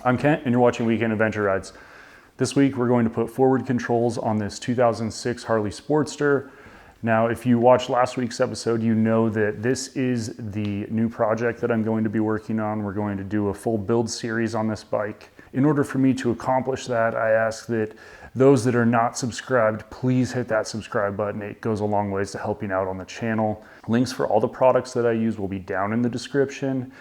I'm Kent and you're watching Weekend Adventure Rides. This week we're going to put forward controls on this 2006 Harley Sportster. Now if you watched last week's episode, you know that this is the new project that I'm going to be working on. We're going to do a full build series on this bike. In order for me to accomplish that, I ask that those that are not subscribed, please hit that subscribe button. It goes a long ways to helping out on the channel. Links for all the products that I use will be down in the description.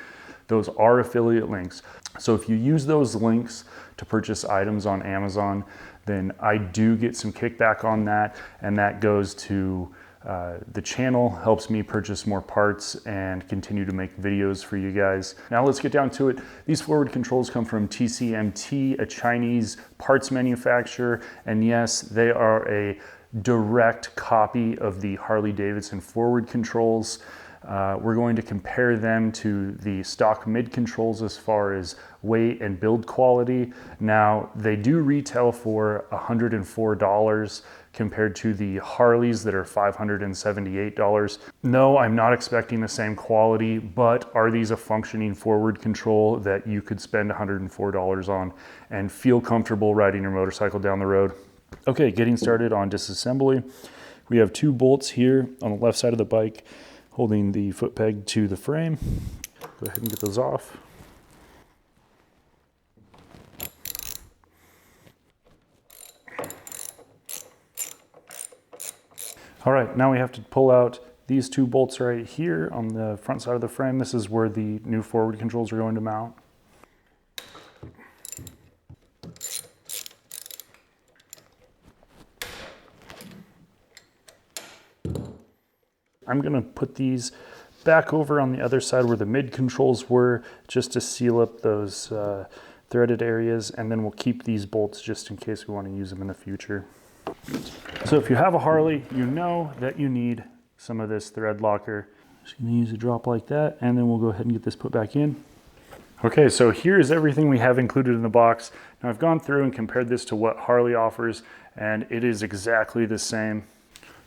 Those are affiliate links. So if you use those links to purchase items on Amazon, then I do get some kickback on that, and that goes to the channel, helps me purchase more parts and continue to make videos for you guys. Now let's get down to it. These forward controls come from TCMT, a Chinese parts manufacturer, and yes, they are a direct copy of the Harley-Davidson forward controls. We're going to compare them to the stock mid controls as far as weight and build quality. Now, they do retail for $104 compared to the Harleys that are $578. No, I'm not expecting the same quality, but are these a functioning forward control that you could spend $104 on and feel comfortable riding your motorcycle down the road? Okay, getting started on disassembly. We have two bolts here on the left side of the bike holding the foot peg to the frame. Go ahead and get those off. All right, now we have to pull out these two bolts right here on the front side of the frame. This is where the new forward controls are going to mount. I'm gonna put these back over on the other side where the mid controls were, just to seal up those threaded areas, and then we'll keep these bolts just in case we want to use them in the future. So if you have a Harley, you know that you need some of this thread locker. Just gonna use a drop like that, and then we'll go ahead and get this put back in. Okay, so here's everything we have included in the box. Now I've gone through and compared this to what Harley offers, and it is exactly the same.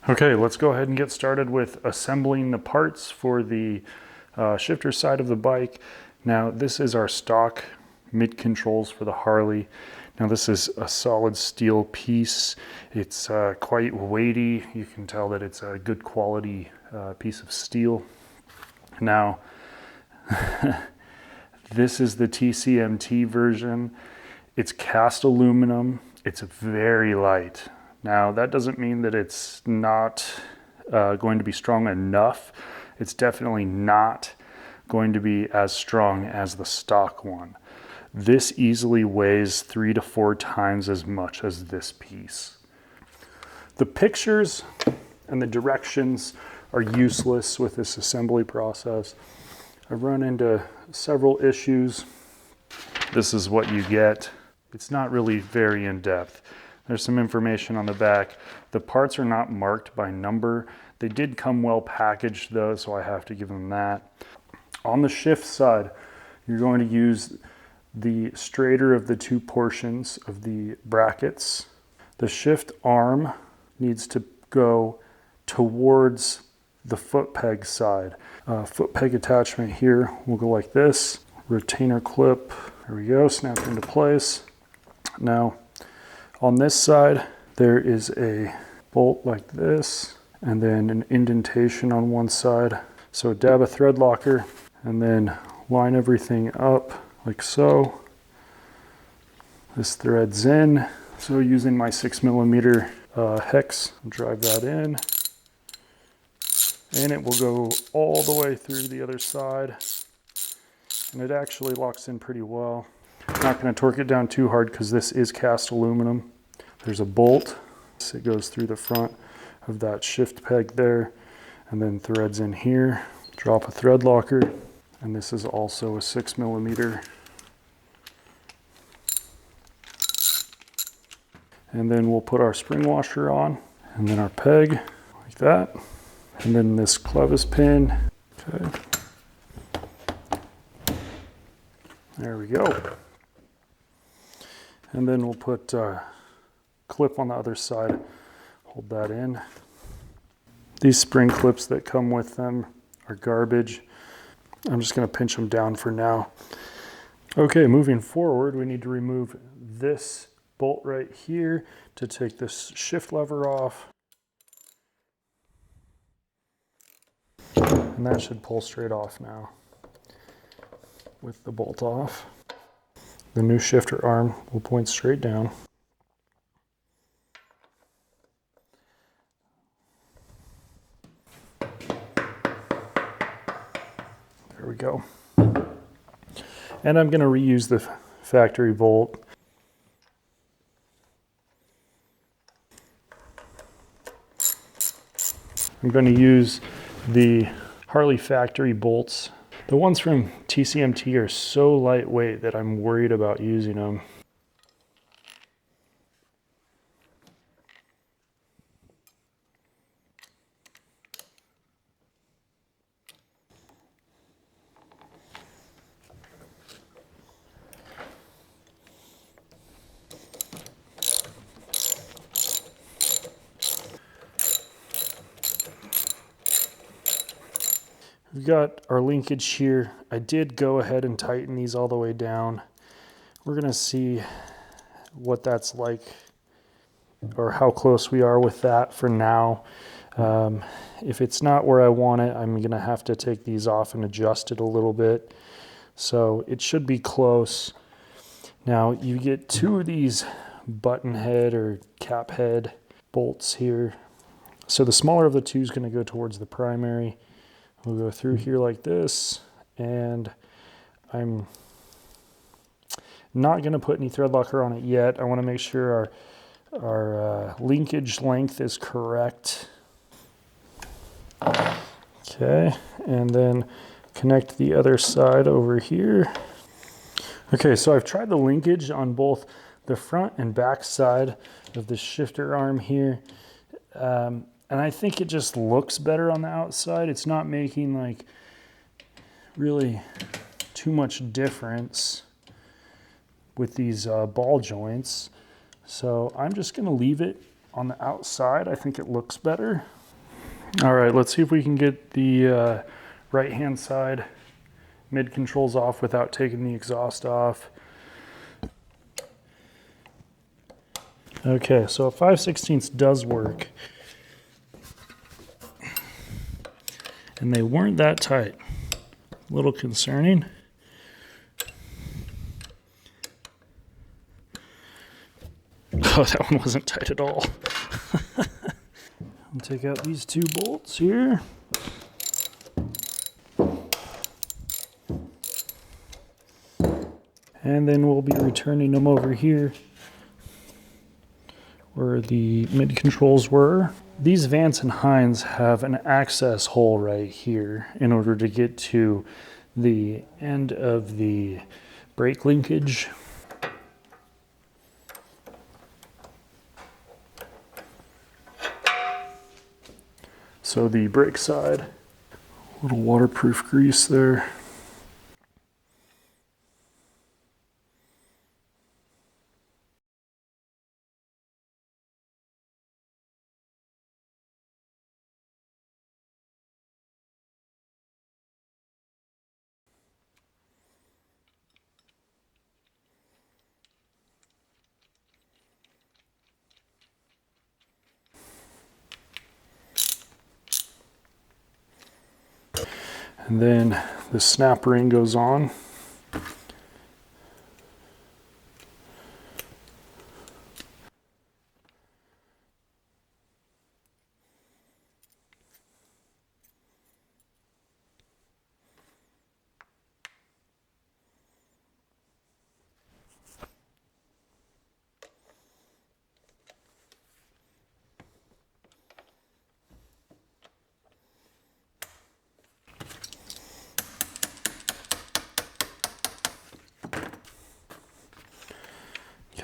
Okay, let's go ahead and get started with assembling the parts for the shifter side of the bike. Now this is our stock mid controls for the Harley. Now this is a solid steel piece. It's quite weighty. You can tell that it's a good quality piece of steel. Now this is the TCMT version. It's cast aluminum. It's very light. Now, that doesn't mean that it's not going to be strong enough. It's definitely not going to be as strong as the stock one. This easily weighs 3 to 4 times as much as this piece. The pictures and the directions are useless with this assembly process. I've run into several issues. This is what you get. It's not really very in-depth. There's some information on the back. The parts are not marked by number. They did come well packaged though, so I have to give them that. On the shift side, you're going to use the straighter of the two portions of the brackets. The shift arm needs to go towards the foot peg side. Foot peg attachment here will go like this. Retainer clip, there we go, snapped into place. Now, on this side, there is a bolt like this, and then an indentation on one side. So dab a thread locker, and then line everything up like so. This threads in. So using my 6mm hex, drive that in. And it will go all the way through the other side. And it actually locks in pretty well. I'm not going to torque it down too hard because this is cast aluminum. There's a bolt, so it goes through the front of that shift peg there, and then threads in here. Drop a thread locker, and this is also a 6mm. And then we'll put our spring washer on, and then our peg, like that. And then this clevis pin. Okay. There we go. And then we'll put clip on the other side, hold that in. These spring clips that come with them are garbage. I'm just going to pinch them down for now. Okay, moving forward, we need to remove this bolt right here to take this shift lever off. And that should pull straight off now with the bolt off. The new shifter arm will point straight down. There we go. And I'm going to reuse the factory bolt. I'm going to use the Harley factory bolts. The ones from TCMT are so lightweight that I'm worried about using them. We've got our linkage here. I did go ahead and tighten these all the way down. We're gonna see what that's like or how close we are with that for now. If it's not where I want it, I'm gonna have to take these off and adjust it a little bit. So it should be close. Now you get two of these button head or cap head bolts here. So the smaller of the two is gonna go towards the primary. We'll go through here like this, and I'm not going to put any thread locker on it yet. I want to make sure our linkage length is correct. Okay, and then connect the other side over here. Okay, so I've tried the linkage on both the front and back side of the shifter arm here. And I think it just looks better on the outside. It's not making like really too much difference with these ball joints. So I'm just gonna leave it on the outside. I think it looks better. All right, let's see if we can get the right-hand side mid controls off without taking the exhaust off. Okay, so a 5/16 does work. And they weren't that tight. A little concerning. Oh, that one wasn't tight at all. I'll take out these two bolts here. And then we'll be returning them over here where the mid controls were. These Vance and Hines have an access hole right here in order to get to the end of the brake linkage. So the brake side, a little waterproof grease there. And then the snap ring goes on.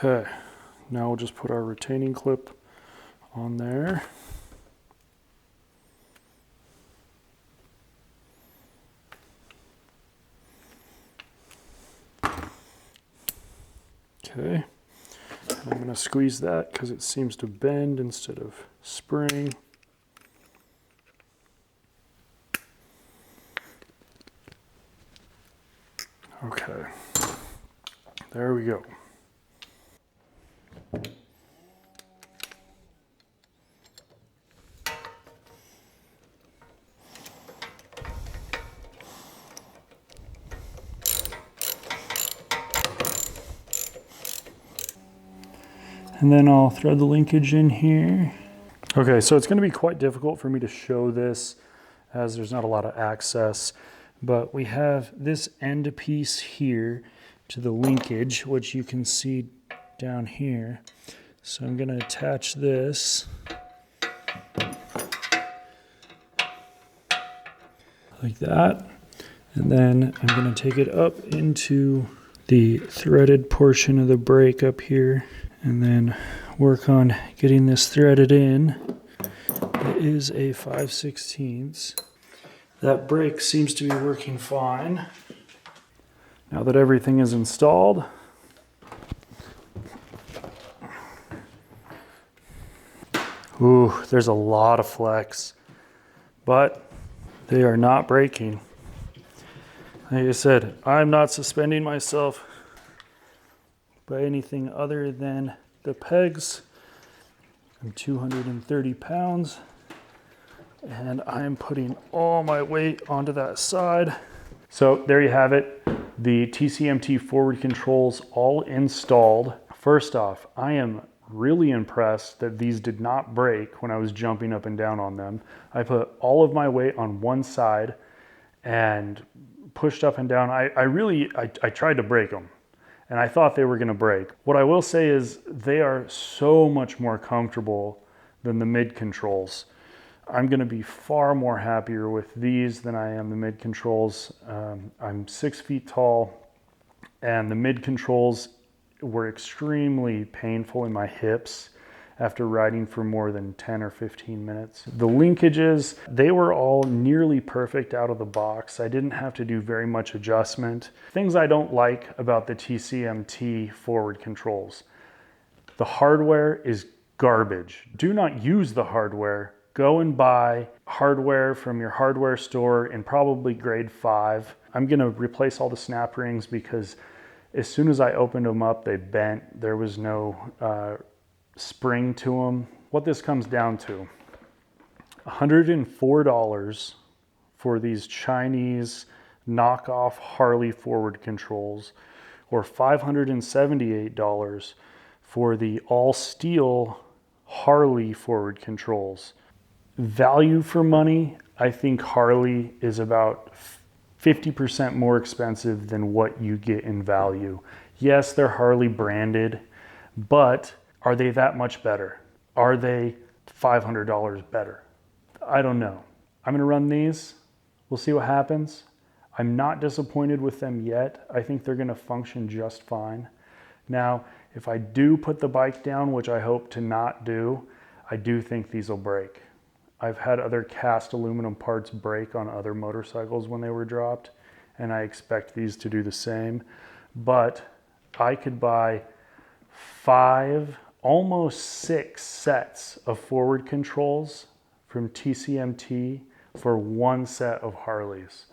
Okay, now we'll just put our retaining clip on there. Okay, I'm going to squeeze that because it seems to bend instead of spring. Okay, There we go. And then I'll thread the linkage in here. Okay, so it's going to be quite difficult for me to show this as there's not a lot of access, but we have this end piece here to the linkage, which you can see down here. So I'm going to attach this like that, and then I'm going to take it up into the threaded portion of the brake up here, and then work on getting this threaded in. It is a 5/16. That brake seems to be working fine. Now that everything is installed, ooh, there's a lot of flex, but they are not braking. Like I said, I'm not suspending myself by anything other than the pegs. I'm 230 pounds, and I'm putting all my weight onto that side. So there you have it, the TCMT Forward Controls all installed. First off, I am really impressed that these did not break when I was jumping up and down on them. I put all of my weight on one side and pushed up and down. I tried to break them, and I thought they were gonna break. What I will say is they are so much more comfortable than the mid controls. I'm gonna be far more happier with these than I am the mid controls. I'm 6 feet tall, and the mid controls were extremely painful in my hips after riding for more than 10 or 15 minutes. The linkages, they were all nearly perfect out of the box. I didn't have to do very much adjustment. Things I don't like about the TCMT Forward Controls. The hardware is garbage. Do not use the hardware. Go and buy hardware from your hardware store in probably grade 5. I'm gonna replace all the snap rings because as soon as I opened them up, they bent. There was no spring to them. What this comes down to, $104 for these Chinese knockoff Harley Forward Controls, or $578 for the all steel Harley Forward Controls. Value for money, I think Harley is about 50% more expensive than what you get in value. Yes, they're Harley branded, but are they that much better? Are they $500 better? I don't know. I'm gonna run these. We'll see what happens. I'm not disappointed with them yet. I think they're gonna function just fine. Now, if I do put the bike down, which I hope to not do, I do think these will break. I've had other cast aluminum parts break on other motorcycles when they were dropped, and I expect these to do the same. But I could buy 5, almost 6 sets of forward controls from TCMT for one set of Harleys.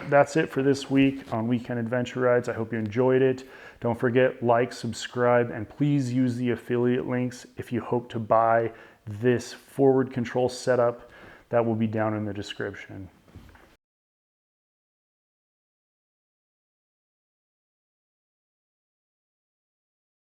That's it for this week on Weekend Adventure Rides. I hope you enjoyed it. Don't forget, like, subscribe, and please use the affiliate links if you hope to buy this forward control setup. That will be down in the description.